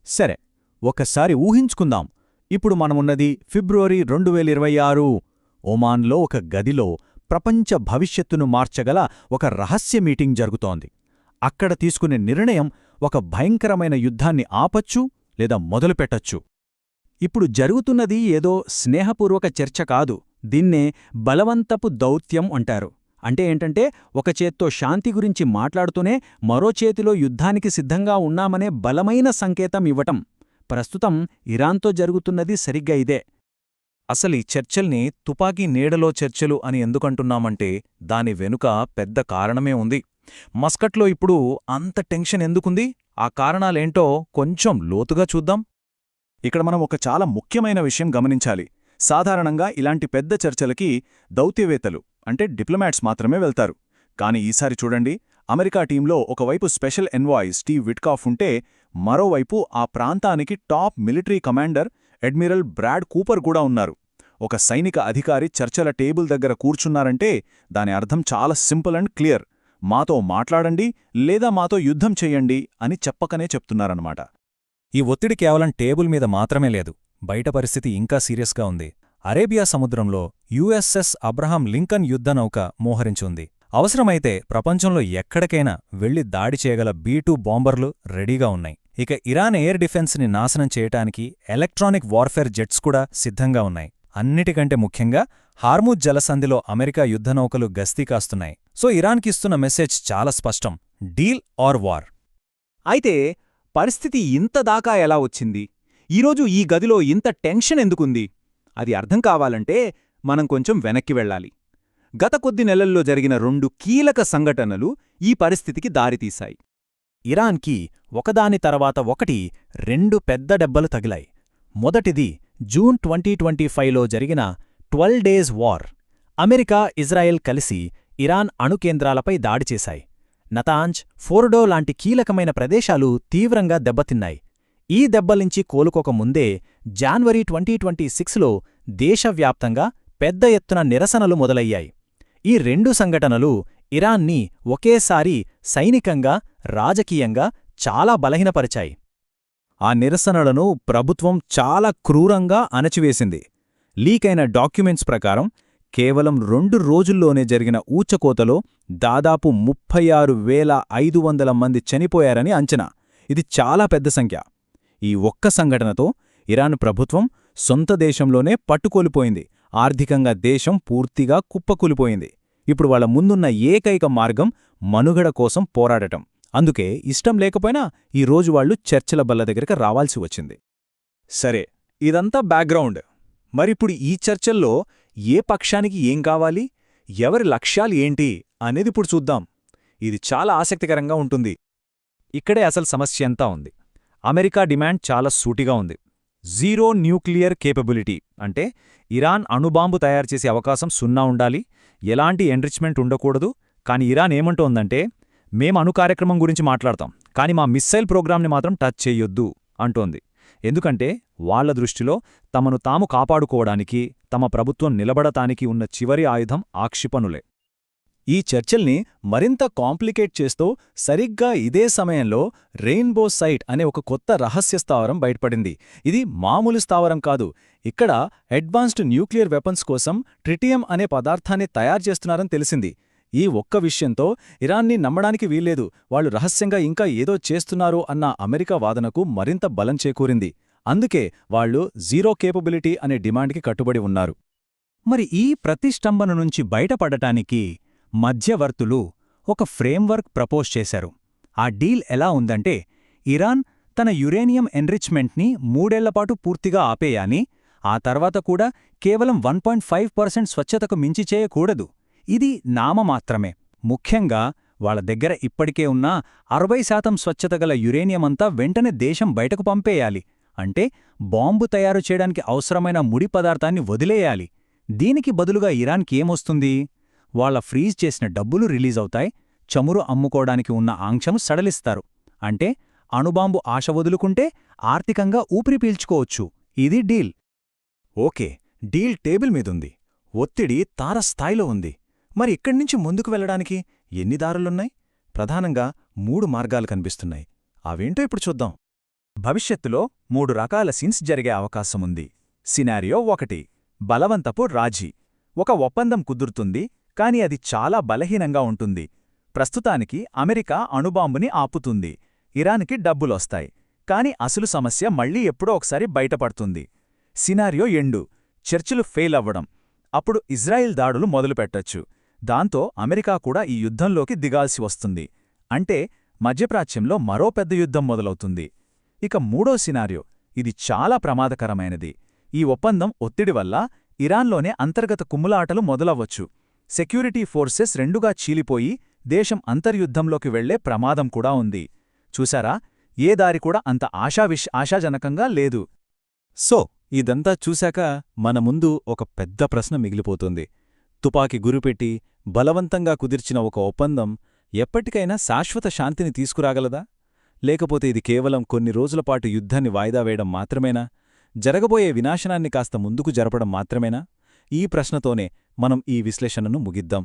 సరే, ఒకసారి ఊహించుకుందాం. ఇప్పుడు మనమున్నది ఫిబ్రవరి 2026. ఒమాన్లో ఒక గదిలో ప్రపంచ భవిష్యత్తును మార్చగల ఒక రహస్య మీటింగ్ జరుగుతోంది. అక్కడ తీసుకునే నిర్ణయం ఒక భయంకరమైన యుద్ధాన్ని ఆపచ్చు లేదా మొదలుపెట్టచ్చు. ఇప్పుడు జరుగుతున్నది ఏదో స్నేహపూర్వక చర్చ కాదు, దీన్నే బలవంతపు దౌత్యం అంటారు. అంటే ఏంటంటే, ఒక చేత్తో శాంతి గురించి మాట్లాడుతూనే మరో చేతిలో యుద్ధానికి సిద్ధంగా ఉన్నామనే బలమైన సంకేతం ఇవ్వటం. ప్రస్తుతం ఇరాన్తో జరుగుతున్నది సరిగ్గా ఇదే. అసలీ చర్చల్ని తుపాకీ నీడలో చర్చలు అని ఎందుకంటున్నామంటే దాని వెనుక పెద్ద కారణమే ఉంది. మస్కట్లో ఇప్పుడు అంత టెన్షన్ ఎందుకుంది? ఆ కారణాలేంటో కొంచెం లోతుగా చూద్దాం. ఇక్కడ మనం ఒక చాలా ముఖ్యమైన విషయం గమనించాలి. సాధారణంగా ఇలాంటి పెద్ద చర్చలకి దౌత్యవేత్తలు అంటే డిప్లొమాట్స్ మాత్రమే వెళ్తారు. కాని ఈసారి చూడండి, అమెరికా టీంలో ఒకవైపు స్పెషల్ ఎన్వాయ్ స్టీవ్ విట్కాఫ్ ఉంటే, మరోవైపు ఆ ప్రాంతానికి top military commander admiral Brad Cooper కూడా ఉన్నారు. ఒక సైనిక అధికారి చర్చల టేబుల్ దగ్గర కూర్చున్నారంటే దాని అర్థం చాలా సింపుల్ అండ్ క్లియర్. మాతో మాట్లాడండి లేదా మాతో యుద్ధం చెయ్యండి అని చెప్పకనే చెప్తున్నారన్నమాట. ఈ ఒత్తిడి కేవలం టేబుల్ మీద మాత్రమే లేదు, బయట పరిస్థితి ఇంకా సీరియస్గా ఉంది. అరేబియా సముద్రంలో యుఎస్ఎస్ అబ్రహాం లింకన్ యుద్ధనౌక మోహరించుంది. అవసరమైతే ప్రపంచంలో ఎక్కడికైనా వెళ్లి దాడి చేయగల B-2 బాంబర్లు రెడీగా ఉన్నాయి. ఇక ఇరాన్ ఎయిర్ డిఫెన్స్ని నాశనం చేయటానికి ఎలక్ట్రానిక్ వార్ఫేర్ జెట్స్ కూడా సిద్ధంగా ఉన్నాయి. అన్నిటికంటే ముఖ్యంగా హార్ముజ్ జలసంధిలో అమెరికా యుద్ధనౌకలు గస్తీ కాస్తున్నాయి. సో ఇరాన్కిస్తున్న మెసేజ్ చాలా స్పష్టం: డీల్ ఆర్ వార్. అయితే పరిస్థితి ఇంతదాకా ఎలా వచ్చింది? ఈరోజు ఈ గదిలో ఇంత టెన్షన్ ఎందుకుంది? అది అర్థం కావాలంటే మనం కొంచెం వెనక్కి వెళ్ళాలి. గత కొద్ది నెలల్లో జరిగిన 2 కీలక సంఘటనలు ఈ పరిస్థితికి దారితీశాయి. ఇరాన్కి ఒకదాని తర్వాత ఒకటి 2 పెద్ద దెబ్బలు తగిలాయి. మొదటిది జూన్ 2025లో జరిగిన 12 డేస్ వార్. అమెరికా, ఇజ్రాయెల్ కలిసి ఇరాన్ అణుకేంద్రాలపై దాడి చేశాయి. నతాంజ్, ఫోర్డో లాంటి కీలకమైన ప్రదేశాలు తీవ్రంగా దెబ్బతిన్నాయి. ఈ దెబ్బలించి కోలుకోకముందే జాన్వరి 2026లో దేశవ్యాప్తంగా పెద్ద ఎత్తున నిరసనలు మొదలయ్యాయి. ఈ 2 సంఘటనలు ఇరాన్ని ఒకేసారి సైనికంగా, రాజకీయంగా చాలా బలహీనపరిచాయి. ఆ నిరసనలను ప్రభుత్వం చాలా క్రూరంగా అణచివేసింది. లీకైన డాక్యుమెంట్స్ ప్రకారం కేవలం 2 రోజుల్లోనే జరిగిన ఊచకోతలో దాదాపు 36,500 మంది చనిపోయారని అంచనా. ఇది చాలా పెద్ద సంఖ్య. ఈ ఒక్క సంఘటనతో ఇరాన్ ప్రభుత్వం సొంత దేశంలోనే పట్టుకోలిపోయింది. ఆర్థికంగా దేశం పూర్తిగా కుప్పకూలిపోయింది. ఇప్పుడు వాళ్ళ ముందున్న ఏకైక మార్గం మనుగడ కోసం పోరాడటం. అందుకే ఇష్టం లేకపోయినా ఈరోజు వాళ్లు చర్చల బల్ల దగ్గరికి రావాల్సి వచ్చింది. సరే, ఇదంతా బ్యాక్గ్రౌండ్. మరిప్పుడు ఈ చర్చల్లో ఏ పక్షానికి ఏం కావాలి, ఎవరి లక్ష్యాలు ఏంటి అనేది ఇప్పుడు చూద్దాం. ఇది చాలా ఆసక్తికరంగా ఉంటుంది. ఇక్కడే అసలు సమస్య అంతా ఉంది. అమెరికా డిమాండ్ చాలా సూటిగా ఉంది. జీరో న్యూక్లియర్ కేపబిలిటీ అంటే ఇరాన్ అణుబాంబు తయారుచేసే అవకాశం 0 ఉండాలి, ఎలాంటి ఎన్రిచ్మెంట్ ఉండకూడదు. కాని ఇరాన్ ఏమంటోందంటే, మేం అణు కార్యక్రమం గురించి మాట్లాడతాం, కాని మా మిస్సైల్ ప్రోగ్రాంని మాత్రం టచ్ చెయ్యొద్దు అంటోంది. ఎందుకంటే వాళ్ల దృష్టిలో తమను తాము కాపాడుకోవడానికి, తమ ప్రభుత్వం నిలబడటానికి ఉన్న చివరి ఆయుధం ఆ క్షిపణులే. ఈ చర్చల్ని మరింత కాంప్లికేట్ చేస్తూ సరిగ్గా ఇదే సమయంలో రెయిన్బో సైట్ అనే ఒక కొత్త రహస్య స్థావరం బయటపడింది. ఇది మామూలు స్థావరం కాదు. ఇక్కడ అడ్వాన్స్డ్ న్యూక్లియర్ వెపన్స్ కోసం ట్రిటియం అనే పదార్థాన్ని తయారుచేస్తున్నారని తెలిసింది. ఈ ఒక్క విషయంతో ఇరాన్ని నమ్మడానికి వీల్లేదు, వాళ్ళు రహస్యంగా ఇంకా ఏదో చేస్తున్నారు అన్న అమెరికా వాదనకు మరింత బలం చేకూరింది. అందుకే వాళ్లు జీరో కేపబిలిటీ అనే డిమాండ్కి కట్టుబడి ఉన్నారు. మరి ఈ ప్రతిష్టంభన నుంచి బయటపడటానికి మధ్యవర్తులు ఒక ఫ్రేమ్వర్క్ ప్రపోజ్ చేశారు. ఆ డీల్ ఎలా ఉందంటే, ఇరాన్ తన యురేనియం ఎన్రిచ్మెంట్ని 3 ఏళ్లపాటు పూర్తిగా ఆపేయాని, ఆ తర్వాత కూడా కేవలం 1.5% స్వచ్ఛతకు మించి చేయకూడదు. ఇది నామమాత్రమే. ముఖ్యంగా వాళ్ళ దగ్గర ఇప్పటికే ఉన్న 60% స్వచ్ఛతగల యురేనియమంతా వెంటనే దేశం బయటకు పంపేయాలి. అంటే బాంబు తయారు చేయడానికి అవసరమైన ముడి పదార్థాన్ని వదిలేయాలి. దీనికి బదులుగా ఇరాన్కి ఏమొస్తుంది? వాళ్ల ఫ్రీజ్ చేసిన డబ్బులు రిలీజ్ అవుతాయి, చమురు అమ్ముకోవడానికి ఉన్న ఆంక్షను సడలిస్తారు. అంటే అణుబాంబు ఆశ వదులుకుంటే ఆర్థికంగా ఊపిరి పీల్చుకోవచ్చు. ఇది డీల్. ఓకే, డీల్ టేబుల్ మీదుంది, ఒత్తిడి తారస్థాయిలో ఉంది. మరి ఇక్కడ్నుంచి ముందుకు వెళ్లడానికి ఎన్ని దారులున్నాయి? ప్రధానంగా 3 మార్గాలు కనిపిస్తున్నాయి. అవేంటో ఇప్పుడు చూద్దాం. భవిష్యత్తులో 3 రకాల సీన్స్ జరిగే అవకాశముంది. సినారియో 1, బలవంతపు రాజీ. ఒక ఒప్పందం కుదురుతుంది, కాని అది చాలా బలహీనంగా ఉంటుంది. ప్రస్తుతానికి అమెరికా అణుబాంబుని ఆపుతుంది, ఇరాన్కి డబ్బులొస్తాయి, కాని అసలు సమస్య మళ్లీ ఎప్పుడో ఒకసారి బయటపడుతుంది. సినారియో 2, చర్చలు ఫెయిల్ అవ్వడం. అప్పుడు ఇజ్రాయిల్ దాడులు మొదలుపెట్టొచ్చు. దాంతో అమెరికా కూడా ఈ యుద్ధంలోకి దిగాల్సి వస్తుంది. అంటే మధ్యప్రాచ్యంలో మరో పెద్ద యుద్ధం మొదలవుతుంది. ఇక 3వ సినారియో, ఇది చాలా ప్రమాదకరమైనది. ఈ ఒప్పందం ఒత్తిడి వల్ల ఇరాన్లోనే అంతర్గత కుమ్ములాటలు మొదలవ్వచ్చు. సెక్యూరిటీ ఫోర్సెస్ రెండుగా చీలిపోయి దేశం అంతర్యుద్ధంలోకి వెళ్లే ప్రమాదం కూడా ఉంది. చూశారా, ఏ దారి కూడా అంత ఆశాజనకంగా లేదు. సో ఇదంతా చూశాక మన ముందు ఒక పెద్ద ప్రశ్న మిగిలిపోతుంది. తుపాకి గురిపెట్టి బలవంతంగా కుదిర్చిన ఒక ఒప్పందం ఎప్పటికైనా శాశ్వత శాంతిని తీసుకురాగలదా? లేకపోతే ఇది కేవలం కొన్ని రోజులపాటు యుద్ధాన్ని వాయిదా వేయడం మాత్రమేనా? జరగబోయే వినాశనాన్ని కాస్త ముందుకు జరపడం మాత్రమేనా? ఈ ప్రశ్నతోనే మనం ఈ విశ్లేషణను ముగిద్దాం.